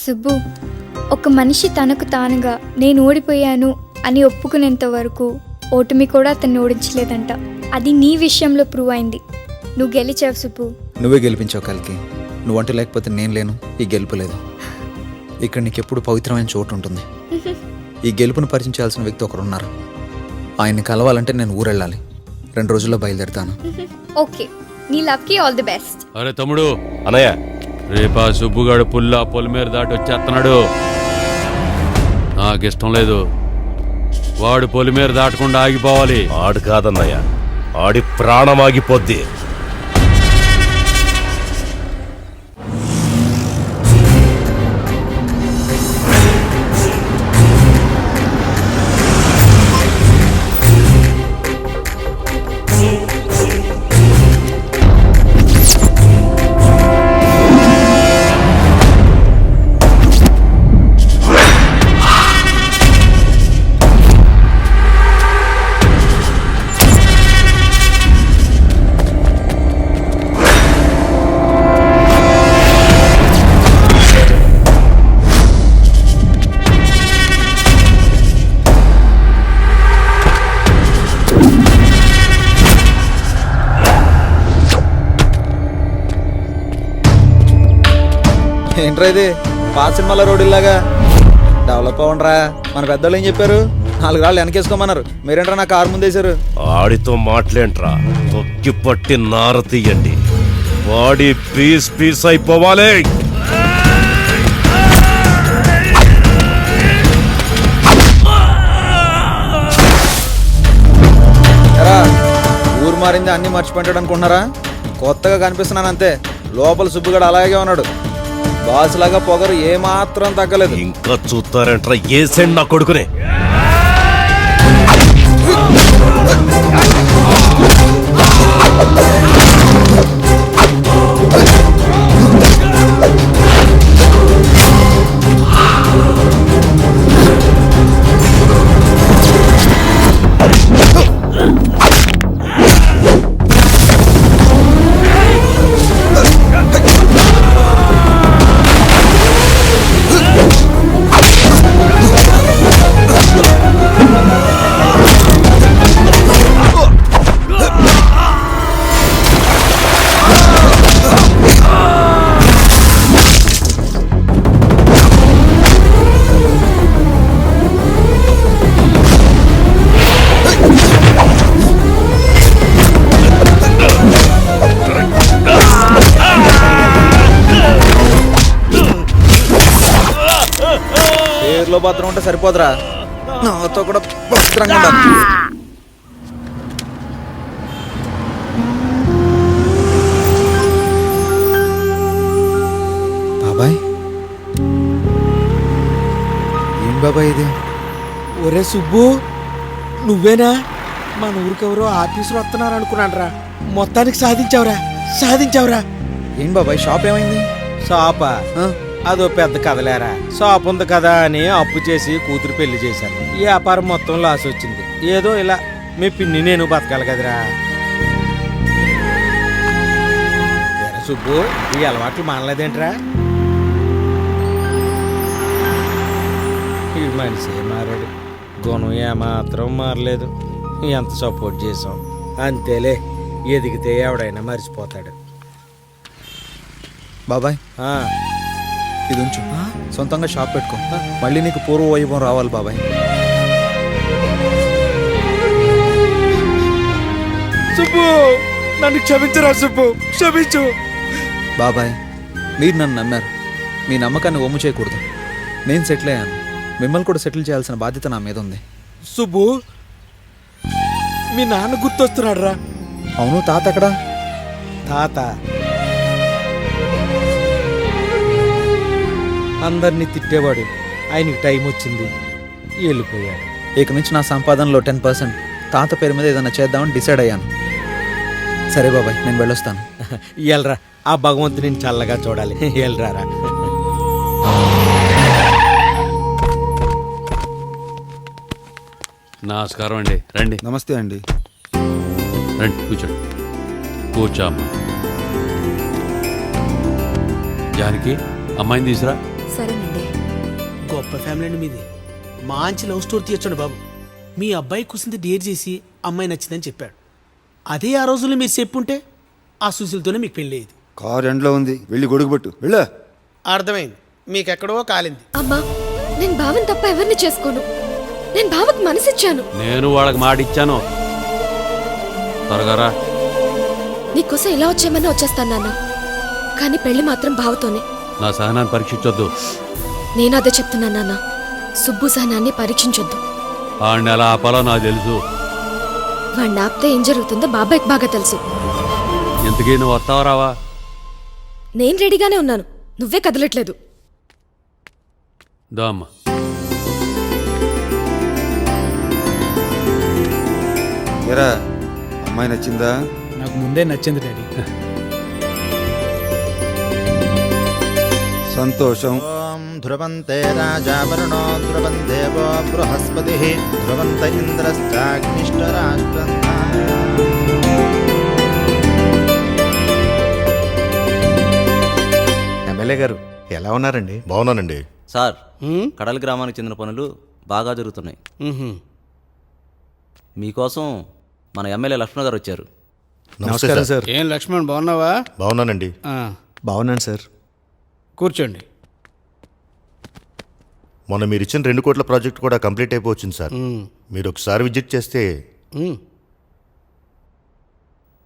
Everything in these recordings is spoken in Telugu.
సుబ్బు, ఒక మనిషి తనకు తానుగా నేను ఓడిపోయాను అని ఒప్పుకునేంత వరకు ఓటమి కూడా అతన్ని ఓడించలేదంట. అది నీ విషయంలో ప్రూవ్ అయింది. నువ్వు గెలిచావు సుబ్బు. నువ్వే గెలిపించావు కల్కి. నువ్వంటూ లేకపోతే నేను లేను, ఈ గెలుపు లేదు. ఇక్కడ నీకెప్పుడు పవిత్రమైన చోటు ఉంటుంది. ఈ గెలుపును పరిచయం చేయాల్సిన వ్యక్తి ఒకరున్నారు. ఆయన్ని కలవాలంటే నేను ఊరెళ్ళాలి. 2 రోజుల్లో బయలుదేరుతాను. ఓకే, నీ లవ్కి ఆల్ ది బెస్ట్. అరే తమ్ముడు, అన్నయ్య, రేపా సుబ్బుగాడు పొలిమేర దాటి వచ్చేస్తున్నాడు. నాకిష్టం లేదు. వాడు పొలిమేర దాటకుండా ఆగిపోవాలి. ఆడు కాదన్నయ్య, ఆడి ప్రాణం ఆగిపోద్ది. ఏంట్రా ఇది పాత సినిమాల రోడ్డులాగా? డెవలప్ అవ్వండిరా. మన పెద్దోళ్ళు ఏం చెప్పారు? 4 రాళ్ళు వెనకేసుకోమన్నారు. మీరేంట్రా నా కారు ముందేశారు? ఆడితో మాట్లాంట్రా, తొక్కి పట్టి నార తీయండి. బాడీ పీస్ పీస్ అయిపోవాలి. ఎరా, ఊరు మారింది అన్ని మర్చిపోయాడు అనుకుంటున్నారా? కొత్తగా కనిపిస్తున్నాను అంతే. లోపల సుబ్బుగాడు అలాగే ఉన్నాడు. బాసులాగా పొగరు ఏమాత్రం తగ్గలేదు. ఇంకా చూస్తారంట్రా, ఏసేండి నా కొడుకునే. పేరులో భద్రం ఉంటే సరిపోదురా, నాతో కూడా భద్రంగా ఉండాలి. బాబాయ్, ఏం బాబాయ్ ఇది? ఒరే సుబ్బు, నువ్వేనా? మన ఊరికెవరో ఆఫీసులో వస్తున్నారు అనుకున్నానరా. మొత్తానికి సాధించావురా. ఏం బాబాయ్, షాప్ ఏమైంది? షాపా? ఆ? అదో పెద్ద కథలేరా. షాప్ ఉంది కదా అని అప్పు చేసి కూతురు పెళ్లి చేశాను. ఈ వ్యాపారం మొత్తం లాస్ వచ్చింది. ఏదో ఇలా మీ పిన్ని నేను బతకాలి కదరా. ఎరా సుబ్బు, ఈ అలవాట్లు మానలేదేంట్రా? ఈ మనిషి మారాడు, గుణం ఏమాత్రం మారలేదు. ఎంత సపోర్ట్ చేసాం అంతేలే, ఎదిగితే ఎవడైనా మర్చిపోతాడు. బాబాయ్, ఆ, ఇది ఉంచు. సొంతంగా షాప్ పెట్టుకో. మళ్ళీ నీకు పూర్వ వైభవం రావాలి బాబాయ్. సుబ్బు, నన్ను క్షమించరా సుబ్బు, క్షమించు. బాబాయ్, మీరు నన్ను నమ్మారు. మీ నమ్మకాన్ని ఒమ్ము చేయకూడదు. నేను సెటిల్ అయ్యాను. మిమ్మల్ని కూడా సెటిల్ చేయాల్సిన బాధ్యత నా మీద ఉంది. సుబ్బు, మీ నాన్న గుర్తొస్తున్నాడు రా. అవును, తాత ఎక్కడా? తాత అందరినీ తిట్టేవాడు. ఆయనకి టైం వచ్చింది, వెళ్ళిపోయాడు. ఇక నుంచి నా సంపాదనలో 10% తాత పేరు మీద ఏదైనా చేద్దామని డిసైడ్ అయ్యాను. సరే బాబాయ్, నేను వెళ్ళొస్తాను. వెళ్ళరా, ఆ భగవంతుని చల్లగా చూడాలి. వెళ్ళరారా. నమస్కారం అండి. రండి. నమస్తే అండి. రండి, కూర్చోండి. కూర్చోమ్మా. జానకి, అమ్మాయిని తీసురా. సరేనండి. గొప్ప ఫ్యామిలీ అండి మీది. మంచి లవ్ స్టోరీ తీర్చండి బాబు. మీ అబ్బాయి కుసింది డేర్ చేసి అమ్మాయి నచ్చిందని చెప్పాడు. అదే ఆ రోజుల్లో మీరు చెప్పుంటే ఆ సుశీలతోనే మీకు పెళ్ళి అయ్యేది. కారు ఎండలో ఉంది, వెళ్ళి గొడుగు పట్టు వెళ్ళా. అర్థమైంది, మీకెక్కడో కాలింది. అమ్మా, నేను భావన్ తప్ప ఎవరిని చేసుకోను. నేను భావకు మనసిచ్చాను. నేను వాళ్ళకి మాట ఇచ్చాను. త్వరగా రా. నీకోసం ఎలా వచ్చేయమన్నా వచ్చేస్తాను నాన్న, కానీ పెళ్లి మాత్రం భావతోనే. నా సహనాన్ని పరీక్షించొద్దు. నేను అదే చెప్తున్నాను నాన్న, సుబ్బు సహనాన్ని పరీక్షించొద్దు. ఆడిని ఎలా ఆపాలో నాకు తెలుసు. వాడిని ఆపితే ఏం జరుగుతుందో బాబాయ్కి బాగా తెలుసు. ఇంతకీ నువ్వు వస్తావా రావా? నేను రెడీగానే ఉన్నాను, నువ్వే కదలట్లేదు. దా అమ్మా. ఎరా, అమ్మాయి నచ్చిందా? నాకు ముందే నచ్చింది డాడీ. సంతోషం. ధ్రువంతే రాజా వరుణో ధ్రువం దేవో బృహస్పతి ధ్రువంత ఇంద్రశ్చాగ్నిష్టరాష్ట్రం. ఎమ్మెల్యే గారు ఎలా ఉన్నారండి? బాగున్నానండి. సార్, కడలి గ్రామానికి చెందిన పనులు బాగా జరుగుతున్నాయి. మీకోసం మన ఎమ్మెల్యే లక్ష్మణ్ గారు వచ్చారు. నమస్కారం సార్. ఏం లక్ష్మణ్, బాగున్నావా? బాగున్నానండి. బాగున్నాను సార్. కూర్చోండి. మొన్న మీరు ఇచ్చిన 2 కోట్ల ప్రాజెక్ట్ కూడా కంప్లీట్ అయిపోవచ్చింది సార్. మీరు ఒకసారి విజిట్ చేస్తే.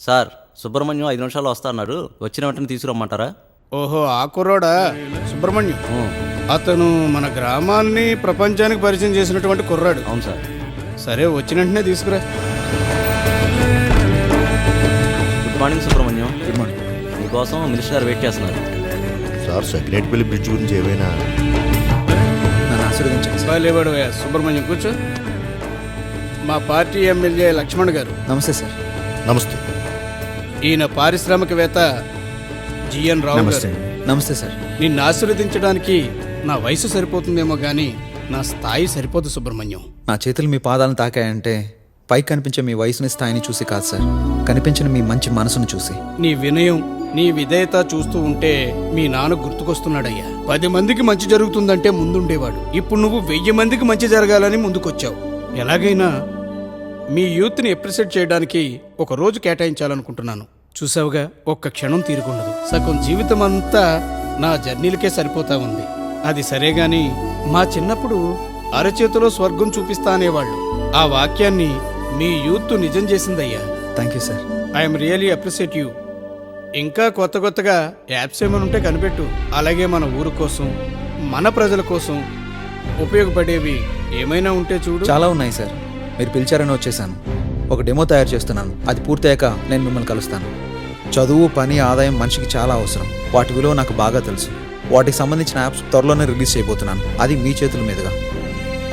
సార్, సుబ్రహ్మణ్యం 5 నిమిషాల్లో వస్తా అన్నాడు. వచ్చిన వెంటనే తీసుకురమ్మంటారా? ఓహో, ఆ కుర్రోడా సుబ్రహ్మణ్యం? అతను మన గ్రామాన్ని ప్రపంచానికి పరిచయం చేసినటువంటి కుర్రాడు. అవును సార్. సరే, వచ్చిన వెంటనే తీసుకురా. Good morning Subrahmanyam. Good morning. మీకోసం మినిస్టర్ గారు వెయిట్ చేస్తున్నారు. సార్, సెక్రటరీపల్లి బ్రిడ్జ్ గురించి ఏమైనా? నన్ను ఆశీర్వదించండి సార్. లేవాడువయ్యా సుబ్రహ్మణ్యం, కూర్చో. మా పార్టీ ఎమ్మెల్యే లక్ష్మణ్ గారు. నమస్తే సార్. నమస్తే. ఈయన పారిశ్రామికవేత్త జిఎన్ రావు గారు. నమస్తే సార్. నిన్ను ఆశీర్వదించడానికి నా వయసు సరిపోతుందేమో గానీ నా స్థాయి సరిపోదు సుబ్రహ్మణ్యం. నా చేతులు మీ పాదాలను తాకాయంటే పైకి కనిపించే మీ వయసుని స్థాయిని చూసి కాదు సార్, కనిపించిన మీ మంచి మనసును చూసి. నీ వినయం, నీ విధేయత చూస్తూ ఉంటే మీ నాన్న గుర్తుకొస్తున్నాడయ్యా. 10 మందికి మంచి జరుగుతుందంటే ముందుండేవాడు. ఇప్పుడు నువ్వు 1000 మందికి మంచి జరగాలని ముందుకొచ్చావు. ఎలాగైనా మీ యూత్ని అప్రిషియేట్ చేయడానికి ఒక రోజు కేటాయించాలనుకుంటున్నాను. చూసావుగా, ఒక్క క్షణం తీరుకుండదు. సగం జీవితం అంతా నా జర్నీలకే సరిపోతా ఉంది. అది సరేగాని మా చిన్నప్పుడు అరచేతిలో స్వర్గం చూపిస్తా అనేవాళ్ళు. ఆ వాక్యాన్ని మీ యూత్ నిజం చేసిందయ్యా. Thank you sir. I'm really appreciate you. ఇంకా కొత్తగా యాప్స్ ఏమైనా ఉంటే కనిపెట్టు. అలాగే మన ఊరు కోసం, మన ప్రజల కోసం ఉపయోగపడేవి ఏమైనా ఉంటే చూడు. చాలా ఉన్నాయి సార్. మీరు పిలిచారని వచ్చేసాను. ఒక డెమో తయారు చేస్తున్నాను. అది పూర్తయ్యాక నేను మిమ్మల్ని కలుస్తాను. చదువు, పని, ఆదాయం మనిషికి చాలా అవసరం. వాటి విలువ నాకు బాగా తెలుసు. వాటికి సంబంధించిన యాప్స్ త్వరలోనే రిలీజ్ చేయబోతున్నాను. అది మీ చేతుల మీదుగా.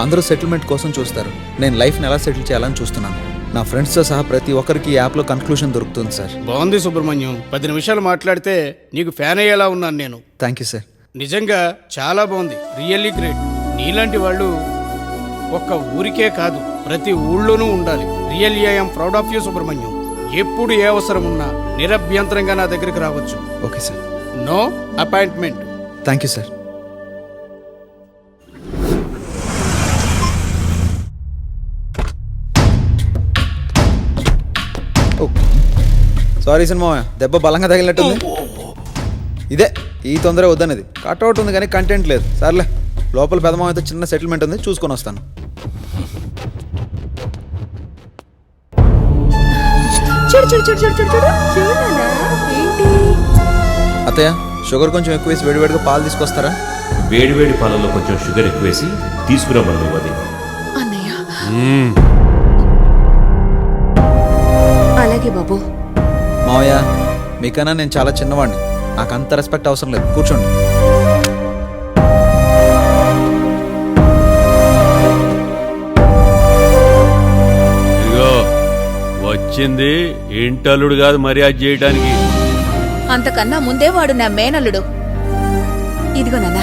అందరూ సెటిల్మెంట్ కోసం చూస్తారు. నేను లైఫ్ని ఎలా సెటిల్ చేయాలని చూస్తున్నాను. నా ఫ్రెండ్స్తో సహా ప్రతి ఒక్కరికి ఈ యాప్లో కన్క్లూషన్ దొరుకుతుంది సార్. బాగుంది సుబ్రహ్మణ్యం. 10 నిమిషాలు మాట్లాడితే నీకు ఫ్యాన్ అయ్యేలా ఉన్నాను నేను. Thank you sir. నిజంగా చాలా బాగుంది. Really great. నీలాంటి వాళ్ళు ఒక్క ఊరికే కాదు, ప్రతి ఊళ్ళోనూ ఉండాలి. Really I'm proud of you Subrahmanyam. ఎప్పుడు ఏ అవసరం ఉన్నా నిరభ్యంతరంగా నా దగ్గరికి రావచ్చు. Okay sir. No appointment. Thank you sir. Sorry cinema, దెబ్బ బలంగా తగిలినట్టుంది. ఇదే ఈ తొందర వద్దనేది. కట్అవుట్ ఉంది కానీ కంటెంట్ లేదు. సర్లే, లోపల పెదమామతో చిన్న సెటిల్మెంట్ ఉంది, చూసుకొని వస్తాను. అత్తయ్య, షుగర్ కొంచెం ఎక్కువ వేసి వేడివేడిగా పాలు తీసుకొస్తారా? వేడివేడి పాలల్లో కొంచెం షుగర్ ఎక్కువేసి తీసుకురామని. అది అన్నయ్య. అలాగే బాబు. మావయ్య, మీకన్నా నేను చాలా చిన్నవాడిని. నాకు అంత రెస్పెక్ట్ అవసరం లేదు. కూర్చోండి. ఇదిగో వచ్చింది ఇంటల్లుడు కాదు మర్యాద చేయడానికి. అంతకన్నా ముందే వాడు నా మేనల్లుడు. ఇదిగో నాన్న,